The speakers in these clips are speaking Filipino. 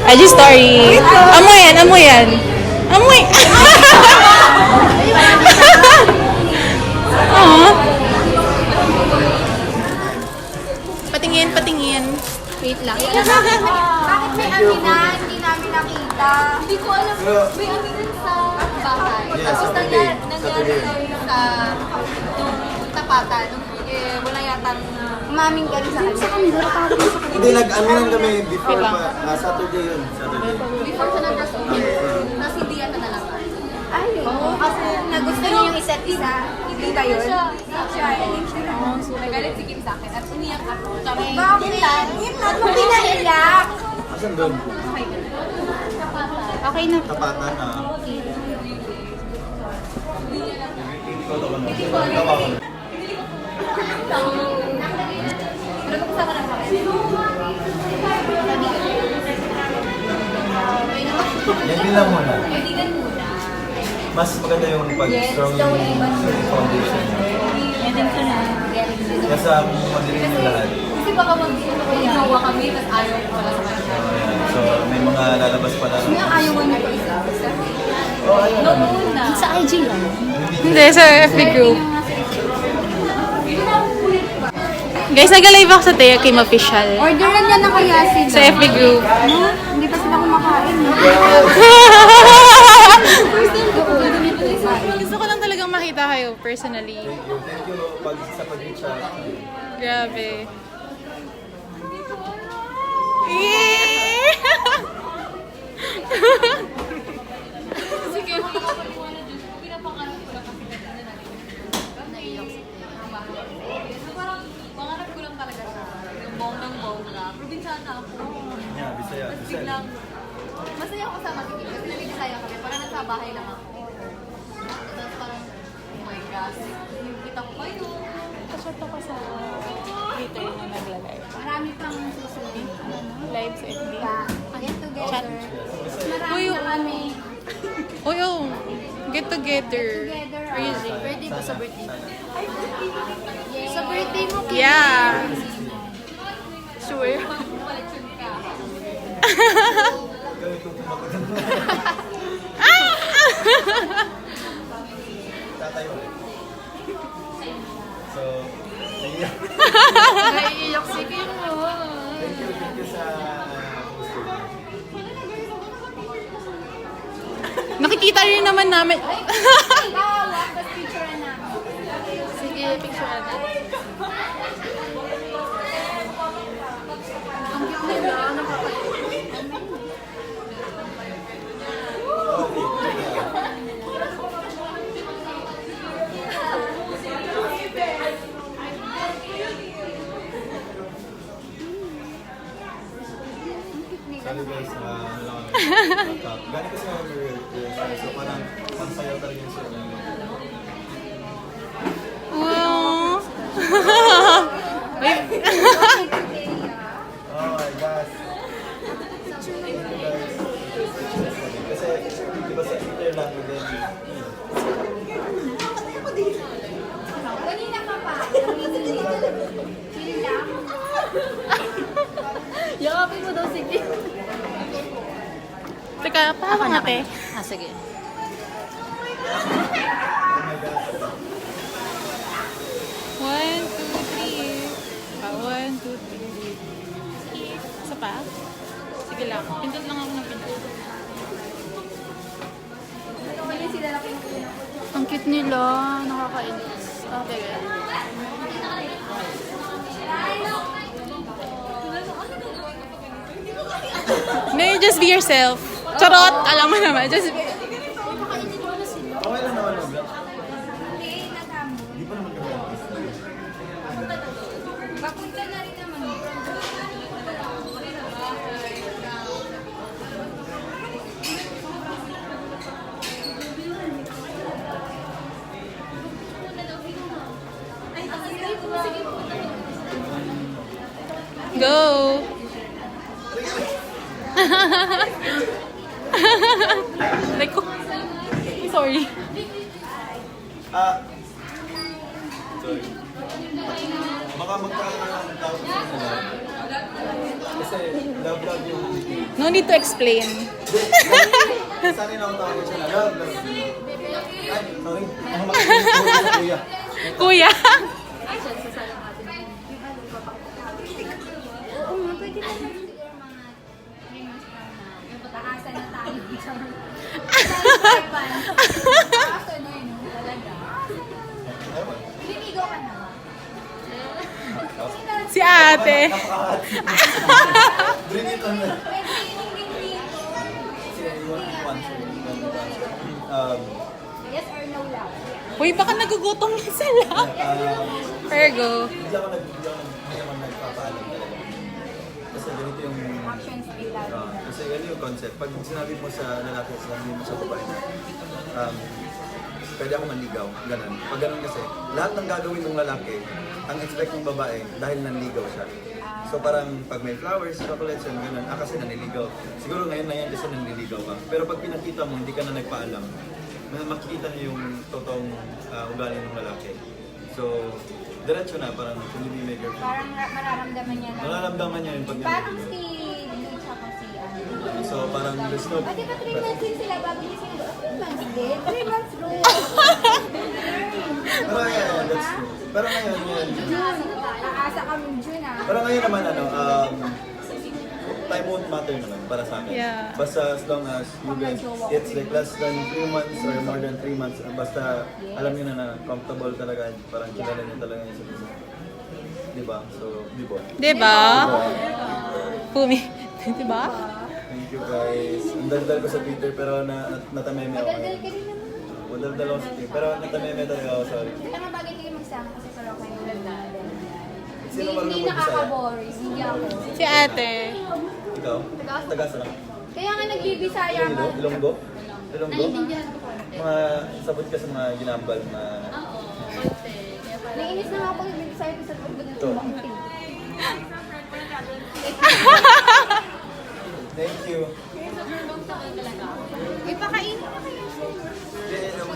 IG story. Amoy yan, amoy yan. Amoy! Aww. Patingin, patingin. Wait lang. Bakit may aminan? Hindi namin nakita. Hindi ko alam. May aminan sa bahay. Tapos nangyari daw yung sa tapatan. Wala yatang umaming ka rin sa kanila. Hindi, nag-aminan kami before pa. Saturday yun. Saturday. Before siya nag-resume. Tapos hindi yata nalaman. Ay, oo. Kasi nagusto niyo yung isa't isa. Hindi ba yun? Nagalit si Kim sa akin at umiyak ako. Bakit? Yun lang, kung pinaiyak. Asan doon? Okay na. Tapatan na. Yan din lang muna. Kaibigan muna. Mas maganda yung pag-strong yung foundation niya. Kesa madilim yung lahat. Kasi baka mag-jowa kami, tapos ayaw ko pala sa kanya. So, may mga lalabas pa lang. May ayaw mo niya pa isa. Oh, ayun. Noon na. Sa IG lang. Hindi, sa FB group. Guys, nag-live ako sa Teo Kim Official. Orderan niya na kaya sila. Sa FB group. Hindi pa sila kumakain. Gusto ko lang talagang makita kayo personally. Thank you sa pag-reach out. Grabe. Yay! Sige, pinapangarap ko lang kasi naiyak si Teo. So parang pangarap ko lang talaga siya. Yung bonggang-bongga. Probinsyana ako. Yeah, Bisaya. Tapos biglang, masaya ako sa makikin kasi nag-Bisaya kami. Parang nasa bahay lang ako. Tapos parang, oh my gosh, yung kita ko kayo. Shot ako sa Twitter na nagla-live. Marami pang susunod. Live sa FB. Get Chat. together. Marami na kami. Uy, oh. Get together. Together. Crazy. Birthday ko sa birthday mo. Sa birthday mo, Kim. Yeah. Sure. Collection ka. Tatayo. So, yeah. Naiiyak si Kim mo. Thank you sa poster. Nakikita rin naman namin. Bawa, tapos picture namin. Sige, picture natin. Ang cute nila, nakakaiyak. Sorry guys, ano lang kami. Gano'n kasi kami rehearsal. So parang pansayaw talaga yung sila. Wow. Oh my gosh. Kasi, di ba sa Twitter lang, and then, Kanina ka pa. Chill lang. Yakapin mo daw, sige. Teka, paano ate? Ah, sige. One, two, three. One, two, three. Isa pa? Sige lang. Pindot lang ako ng pindot. Mali sila lang kinukuha. Ang cute nila. Nakakainis. Okay. May just be yourself. Charot! Alam mo naman. Just okay lang naman yung vlog. Hindi, nagamo. Di pa naman kami. Papunta na rin naman. go! Like, oh, sorry. Sorry. Baka magkaroon ng tawag sa kanila. Kasi love yung... No need to explain. Sanay na ako tawagin siya na love. Ay, sorry. Ako makikinig sa kuya. Kuya. Oo nga, pwede naman siguro mga 3 months pa na. Takasan na tayo. Takasan na yun, talaga. Linigaw ka na ba? Si ate. Bring it on. Pwede yung dito. Yes or no lang? Uy, baka nagugutom na sila. Virgo. Hindi ako nagpapaalam talaga. Kasi ganito yung... Actions speak louder. Kasi yan yung concept. Pag sinabi mo sa lalaki, sinabi mo sa babae, pwede ako manligaw. Ganun. Pag ganun kasi, lahat ng gagawin ng lalaki, ang expect ng babae dahil nanligaw siya. So parang pag may flowers, chocolates, and ganun, kasi naniligaw. Siguro ngayon na yan kasi nanliligaw ka. Pero pag pinakita mo, hindi ka na nagpaalam, makikita niyo yung totoong ugali ng lalaki. So, diretso na, parang hindi may girlfriend. Parang mararamdaman niya na. Nararamdaman niya yung pag Parang si Luch ako si ano. So parang there's no... Pati ba 3 months din sila bago niya sila? 3 months din? 3 months rule. Pero yeah, that's true. Pero ngayon, Aasa kami June ah. Pero ngayon naman, time won't matter naman para sa akin. Yeah. Basta as long as you guys, it's like less than 3 months or more than 3 months, basta alam niyo na comfortable talaga, parang kilala niyo talaga yung isa't isa. Diba? So, diba? Diba? Pumi. Diba? Thank you guys. Ang daldal ko sa Twitter pero natameme ako. Madaldal ka rin naman. Madaldal ako sa Twitter pero natameme talaga ako, sorry. Ano bagay kayo magsama kasi parang kayo madaldal. Sino marunong Hindi mag-Bisaya? nakaka-boring. Hindi ako. Si ate. Ikaw? Tagasa lang. Kaya nga nagbibisaya ka. Ilonggo? Ilonggo? Naiintindihan ko. Mga sabot ka sa mga ginambal na... Naiinis na nga ako nagbibisaya ko sa pagod ng Ito. tumakting. Thank you. Ipakain mo kayo.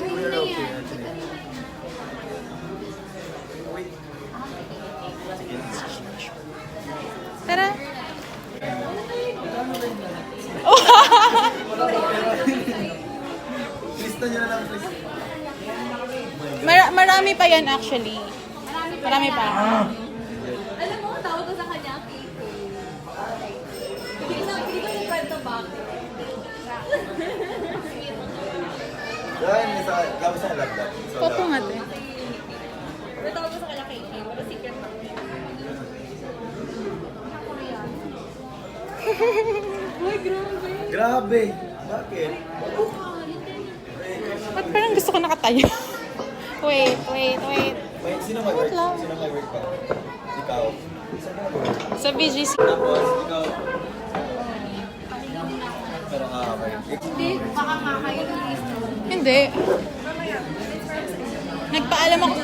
We're okay actually. Wait. Sige. Tara. Lista niyo na lang, please. Marami pa yan actually. Marami pa. Alam mo, tawag ko sa kanya, Kate. Hindi ko yung kwento bakit. Dahil sa tapos na laptop. So, Popo nga te. Tawag ko sa kanya, Kate. Pero secret pa. Uy, grabe. grabe. Bakit? Ba't parang gusto ko nakatayo? Wait. Wait, sino mag-work? Wait lang. Sino mag-work pa? Ikaw. Saan ka mag-work? Sa BGC. Tapos, ikaw. Pero okay. Hindi, baka nga kayo ng list. Hindi. Nagpaalam ako.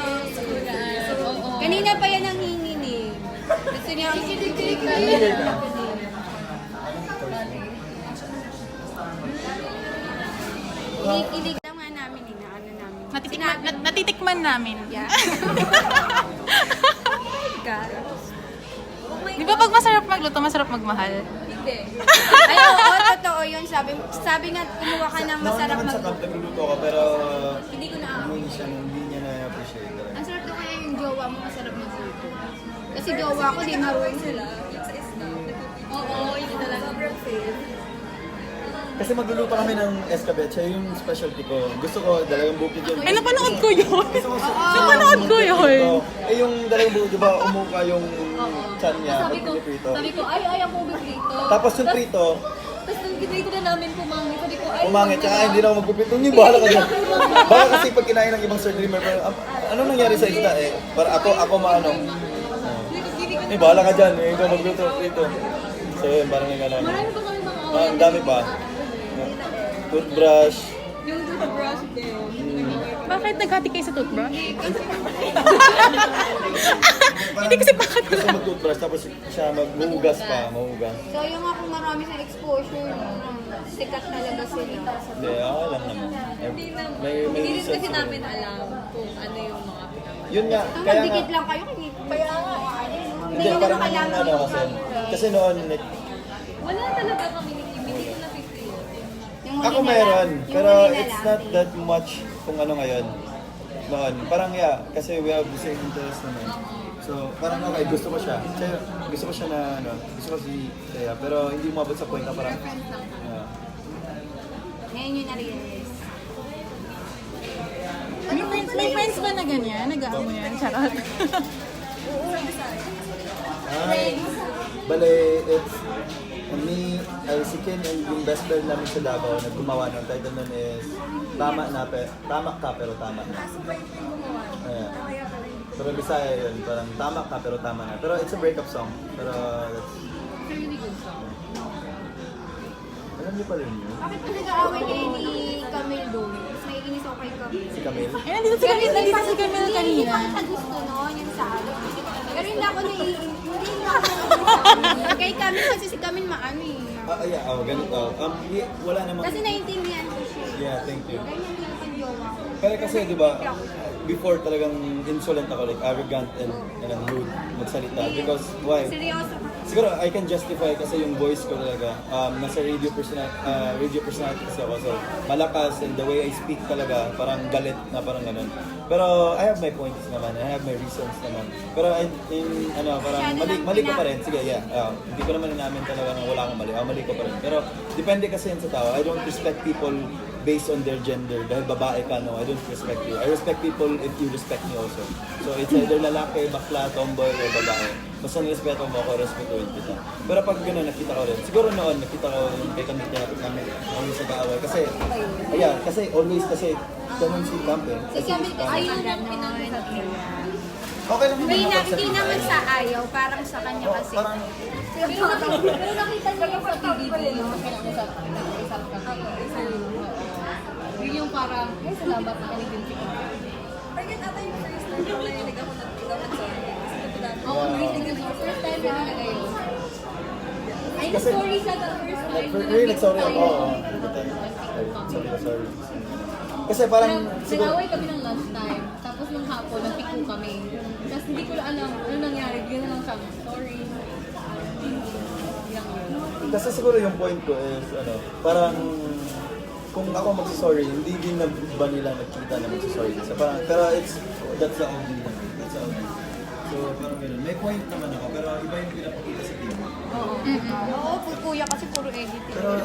Kanina pa yan ang hingin eh. Gusto niya ang kilig-kilig Ilig lang nga namin eh, na ano namin. Natitikman namin. Yeah. God. Di ba pag masarap magluto, masarap magmahal? Hindi. Ay, oo, totoo yun. Sabi nga, kumuha ka ng masarap Naman sa mag... camp, nagluluto ka, pero Hindi ko na hindi niya na-appreciate talaga. Ang sarap daw kaya yung jowa mo, masarap magluto. Kasi jowa ko, di marunong sila. Oo, yun talaga. Sobrang fail. Kasi magluluto kami ng escabeche, yung specialty ko. Gusto ko dalagang bukid yun. Ay, napanood ko yun. Gusto ko Napanood ko yun. Eh yung dalagang bukid, di ba umuka yung chan niya, Sabi ko, prito. ay, ako prito. Tapos yung prito, Tapos nung ginrito na namin pumangit, sabi ko, ay, umangit, tsaka hindi na ako magpupito. Hindi, bahala ka dyan. Baka kasi pag kinain ng ibang Sir Dreamer, parang, ano nangyari sa isda eh? Para ako maano. Eh, bahala ka dyan. Eh, ikaw magluto, prito. So yun, parang yung gano'n. marami pa kami mga Ang dami pa. Toothbrush. yung toothbrush din. Bakit naghati kayo sa toothbrush? Hindi kasi bakit Gusto mag-toothbrush, tapos siya maghuhugas pa, mahuhugas. So yung ako marami sa exposure, sikat talaga sila. Hindi, okay lang naman. May Hindi rin research kasi naman. namin alam kung ano yung mga pinapanood. Yun nga, Kung kaya magdikit nga, lang kayo, kaya nga, Hindi, parang ano kasi noon, like, Wala talaga kami ni Kim, hindi ko na-feel. ako meron, pero it's not that much kung ano ngayon. Noon, parang kasi we have the same interest naman. So, parang okay, gusto ko siya. Gusto ko siya na, gusto ko si Thea, pero hindi umabot sa point na parang, Ngayon yun na-realize. May friends ba na ganyan? Nag-aamo yan? Charot. Bale, it's me, si Ken and yung best friend namin sa Davao na gumawa ng title nun is Tama Ka Pero Tama Na. Ayan. Pero Bisaya yun, parang tama ka pero tama na. Pero it's a breakup song. Pero that's... It's a really good song. Alam niyo pa rin yun? Bakit pa nag-aaway kayo ni Camille doon? Mas naiinis ako kay Camille. Si Camille? Eh, nandito si Camille kanina. Hindi pa kita gusto noon, yung sa akin. Pero hindi ako kay Camille kasi si Camille maano eh. Ganito. Wala namang... Kasi naiintindihan ko siya. Yeah, thank you. Ganyan lang ang jowa ko. Pero kasi, di ba, before talagang insolent ako, like arrogant and rude magsalita. Because, why? Seryoso ka. Siguro, I can justify kasi yung voice ko talaga, nasa radio personality kasi ako. So, malakas and the way I speak talaga, parang galit na parang ganun. Pero, I have my points naman. I have my reasons naman. Pero, parang mali ko pa rin. Sige, hindi ko naman inamin talaga na wala akong mali. Mali ko pa rin. Pero, depende kasi yun sa tao. I don't respect people based on their gender. Dahil babae ka, no, I don't respect you. I respect people if you respect me also. So, it's either lalaki, bakla, tomboy, or babae. Basta nirespeto mo ako, respetuhin kita. Pero pag gano'n, nakita ko rin. Siguro noon, nakita ko yung kay Camille namin sa kaaway. Kasi, kasi always kasi, ganun si Camp eh. Si Camille kasi ayaw nang pinag-usap niya. Okay lang naman Hindi makapagsalita naman eh. sa ayaw, parang sa kanya kasi. Parang, Pero nakita niya yung sa DVD, yung pinag-usap ka. Yun yung parang, salamat na kanigin si Camille. Parang ata yung first time na narinig ako nag-sorry. Oo, narinig yung first time na talaga yun. Ay, Kasi- sorry siya the first time. really nag-sorry ako. Sabi ko sorry. Kasi parang, siguro, Nag-away kami ng lunchtime, tapos nung hapon, nagpiko kami. Tapos hindi ko alam ano nangyari, bigyan na lang sabi, sorry. kasi siguro yung point ko is, parang, kung ako magsasorry, hindi din na ba nila nakita na magsasorry. So, parang, pero that's the only. So, parang ganun. May point naman ako, pero iba yung pinapakita sa TV. Oo, kuya kasi puro editing. Pero,